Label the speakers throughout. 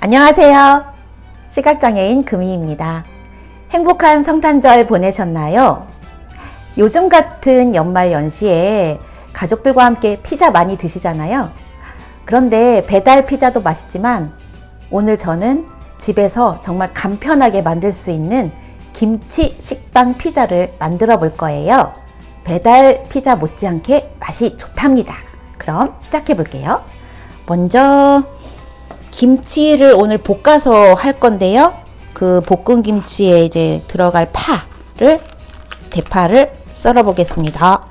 Speaker 1: 안녕하세요. 시각장애인 금희입니다. 행복한 성탄절 보내셨나요? 요즘 같은 연말 연시에 가족들과 함께 피자 많이 드시잖아요. 그런데 배달 피자도 맛있지만 오늘 저는 집에서 정말 간편하게 만들 수 있는 김치 식빵 피자를 만들어 볼 거예요. 배달 피자 못지않게 맛이 좋답니다. 그럼 시작해 볼게요. 먼저 김치를 오늘 볶아서 할 건데요. 그 볶은 김치에 이제 들어갈 대파를 썰어 보겠습니다.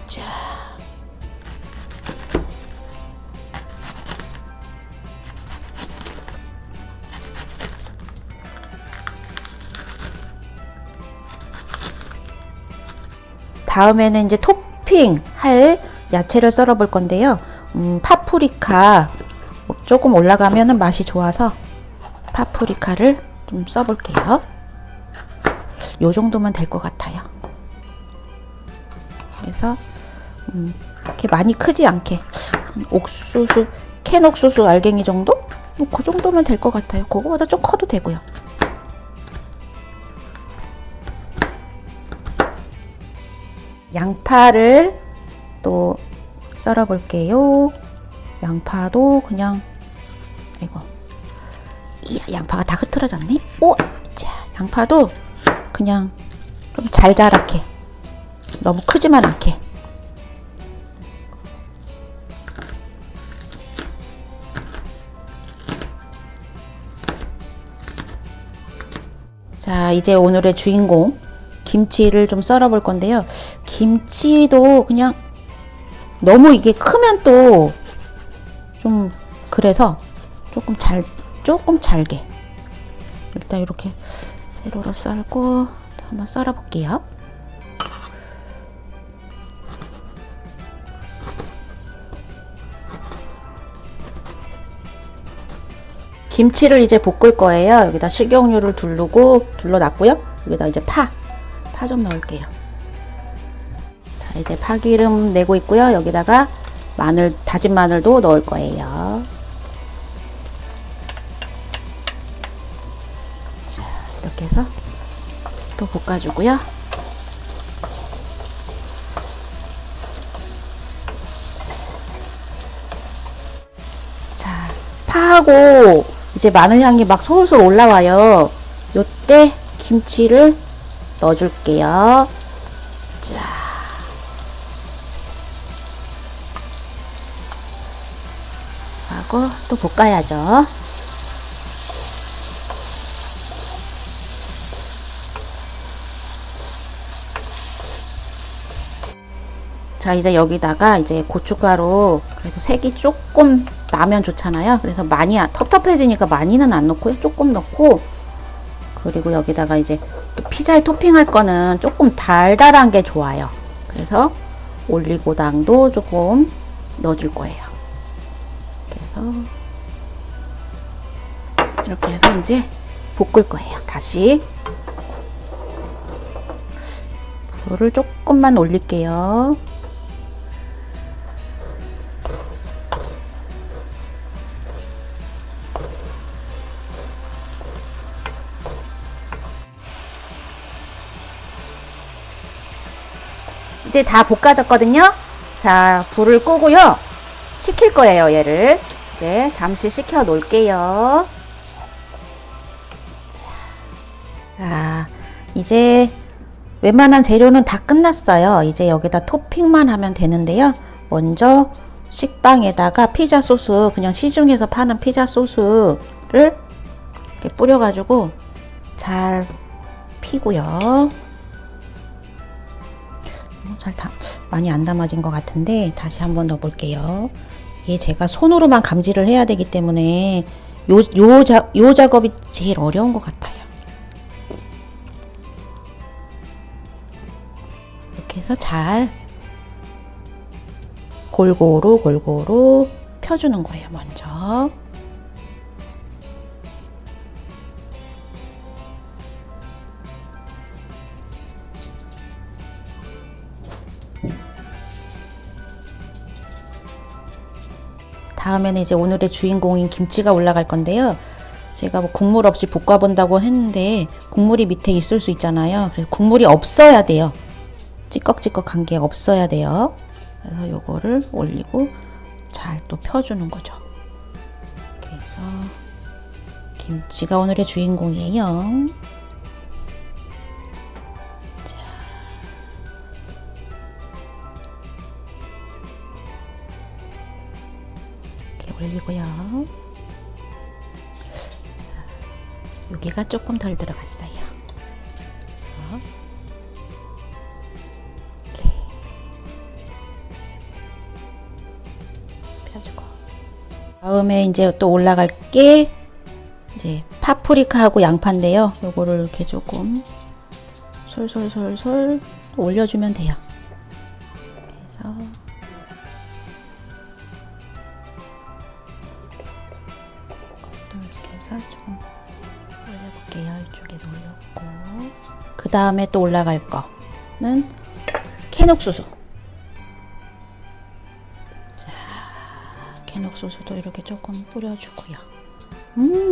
Speaker 1: 자. 다음에는 이제 토핑 할 야채를 썰어 볼 건데요. 파프리카 조금 올라가면 맛이 좋아서 파프리카를 좀 써볼게요. 요 정도면 될 것 같아요. 그래서 이렇게 많이 크지 않게 옥수수, 캔 옥수수 알갱이 정도? 뭐 그 정도면 될 것 같아요. 그거보다 좀 커도 되고요. 양파를 또 썰어 볼게요. 양파도 그냥 양파가 다 흐트러졌네. 오, 자, 양파도 그냥 좀 잘 자라게, 너무 크지만 않게. 자, 이제 오늘의 주인공 김치를 좀 썰어 볼 건데요. 김치도 그냥 너무 이게 크면 또 좀 그래서 조금 잘게 일단 이렇게 세로로 썰고 한번 썰어 볼게요. 김치를 이제 볶을 거예요. 여기다 식용유를 둘러놨고요. 여기다 이제 파 좀 넣을게요. 자, 이제 파기름 내고 있고요. 여기다가 다진 마늘도 넣을 거예요. 자, 이렇게 해서 또 볶아주고요. 자, 파하고 이제 마늘 향이 막 솔솔 올라와요. 요때 김치를 넣어줄게요. 자. 하고 또 볶아야죠. 자, 이제 여기다가 이제 고춧가루 그래도 색이 조금 나면 좋잖아요. 그래서 많이 텁텁해지니까 많이는 안 넣고요. 조금 넣고, 그리고 여기다가 이제 또 피자에 토핑할 거는 조금 달달한 게 좋아요. 그래서 올리고당도 조금 넣어줄 거예요. 그래서 이렇게 해서 이제 볶을 거예요. 다시 불을 조금만 올릴게요. 이제 다 볶아졌거든요. 자, 불을 끄고요. 식힐 거예요. 얘를 이제 잠시 식혀 놓을게요. 자, 이제 웬만한 재료는 다 끝났어요. 이제 여기다 토핑만 하면 되는데요. 먼저 식빵에다가 피자 소스, 그냥 시중에서 파는 피자 소스를 이렇게 뿌려가지고 잘 피고요. 많이 안 담아진 것 같은데 다시 한번 넣어볼게요. 이게 제가 손으로만 감지를 해야 되기 때문에 요 작업이 제일 어려운 것 같아요. 이렇게 해서 잘 골고루 펴주는 거예요. 먼저 다음에는 이제 오늘의 주인공인 김치가 올라갈 건데요. 제가 뭐 국물 없이 볶아본다고 했는데 국물이 밑에 있을 수 있잖아요. 그래서 국물이 없어야 돼요. 찌꺽찌꺽한 게 없어야 돼요. 그래서 요거를 올리고 잘 또 펴주는 거죠. 그래서 김치가 오늘의 주인공이에요. 자, 이렇게 올리고요. 자, 여기가 조금 덜 들어갔어요. 이렇게 펴주고. 다음에 이제 또 올라갈 게 이제 파프리카하고 양파인데요. 요거를 이렇게 조금 솔솔솔솔 올려주면 돼요. 그래서 이것도 이렇게 해서 좀 올려볼게요. 이쪽에도 올렸고, 그 다음에 또 올라갈 거는 캔옥수수. 자, 캔옥수수도 이렇게 조금 뿌려주고요.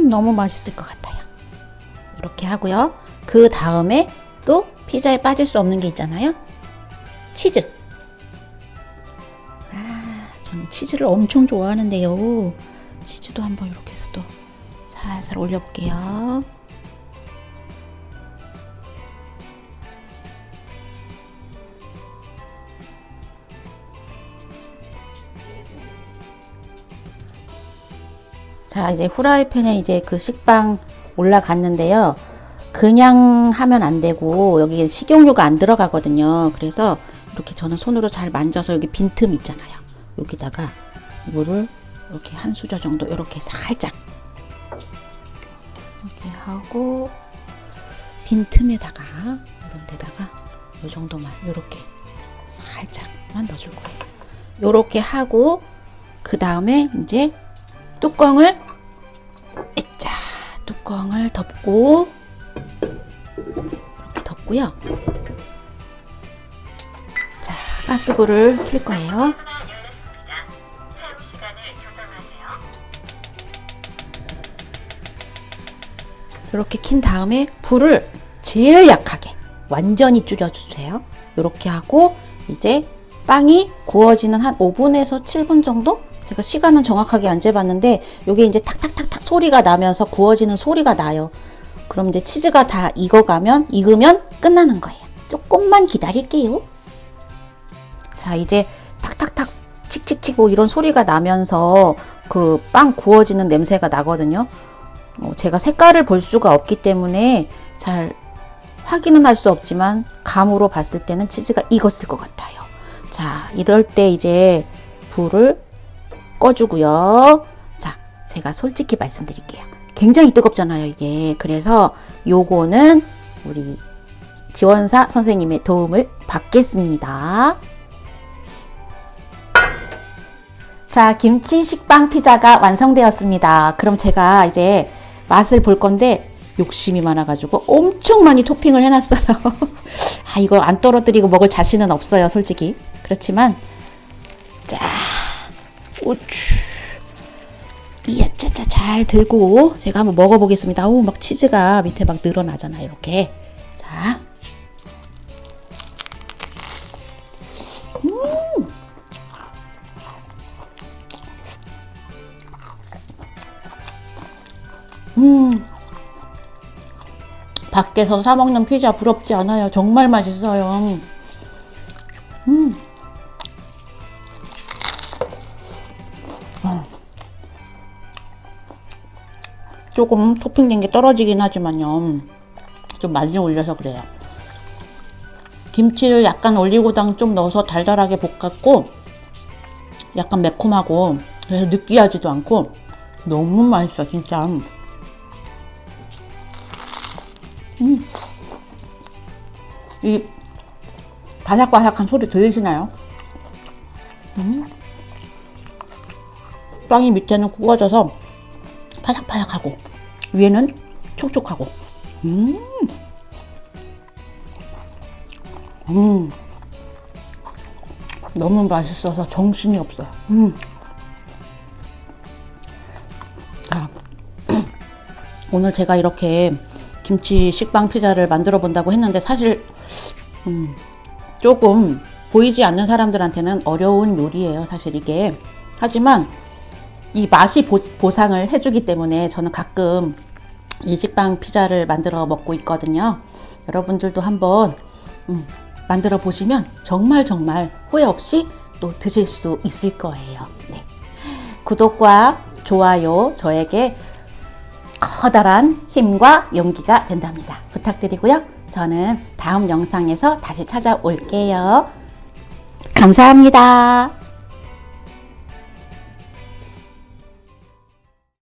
Speaker 1: 너무 맛있을 것 같아요. 이렇게 하고요. 그 다음에 또 피자에 빠질 수 없는 게 있잖아요. 치즈. 저는 치즈를 엄청 좋아하는데요. 치즈도 한번 이렇게 해서 또 살살 올려볼게요. 자, 이제 후라이팬에 이제 그 식빵 올라갔는데요. 그냥 하면 안 되고 여기 식용유가 안 들어가거든요. 그래서 이렇게 저는 손으로 잘 만져서 여기 빈틈 있잖아요. 여기다가 물을 이렇게 한 수저 정도 이렇게 살짝 이렇게 하고, 빈틈에다가 이런 데다가 이 정도만 이렇게 살짝만 넣어줄 거예요. 이렇게 하고, 그 다음에 이제 뚜껑을 덮고, 이렇게 덮고요. 자, 가스불을 켤 거예요. 이렇게 킨 다음에 불을 제일 약하게 완전히 줄여주세요. 이렇게 하고 이제 빵이 구워지는 한 5분에서 7분 정도? 제가 시간은 정확하게 안 재봤는데 요게 이제 탁탁탁탁 소리가 나면서 구워지는 소리가 나요. 그럼 이제 치즈가 다 익으면 끝나는 거예요. 조금만 기다릴게요. 자, 이제 탁탁탁 칙칙칙 뭐 이런 소리가 나면서 그 빵 구워지는 냄새가 나거든요. 제가 색깔을 볼 수가 없기 때문에 잘 확인은 할 수 없지만 감으로 봤을 때는 치즈가 익었을 것 같아요. 자, 이럴 때 이제 불을 꺼주고요. 자, 제가 솔직히 말씀드릴게요. 굉장히 뜨겁잖아요, 이게. 그래서 요거는 우리 지원사 선생님의 도움을 받겠습니다. 자, 김치 식빵 피자가 완성되었습니다. 그럼 제가 이제 맛을 볼 건데 욕심이 많아가지고 엄청 많이 토핑을 해놨어요. 이거 안 떨어뜨리고 먹을 자신은 없어요, 솔직히. 그렇지만 자, 우추, 이야, 짜짜 잘 들고 제가 한번 먹어보겠습니다. 막 치즈가 밑에 막 늘어나잖아요, 이렇게. 자, 밖에서 사 먹는 피자 부럽지 않아요. 정말 맛있어요. 조금 토핑된 게 떨어지긴 하지만요. 좀 많이 올려서 그래요. 김치를 약간 올리고당 좀 넣어서 달달하게 볶았고, 약간 매콤하고, 그래서 느끼하지도 않고, 너무 맛있어, 진짜. 이 바삭바삭한 소리 들리시나요? 빵이 밑에는 구워져서 바삭바삭하고 위에는 촉촉하고 너무 맛있어서 정신이 없어요.
Speaker 2: 오늘 제가 이렇게 김치 식빵 피자를 만들어 본다고 했는데 사실 조금 보이지 않는 사람들한테는 어려운 요리예요, 사실 이게. 하지만 이 맛이 보상을 해주기 때문에 저는 가끔 이 식빵 피자를 만들어 먹고 있거든요. 여러분들도 한번 만들어 보시면 정말 후회 없이 또 드실 수 있을 거예요. 네. 구독과 좋아요 저에게 커다란 힘과 용기가 된답니다. 부탁드리고요. 저는 다음 영상에서 다시 찾아올게요. 감사합니다.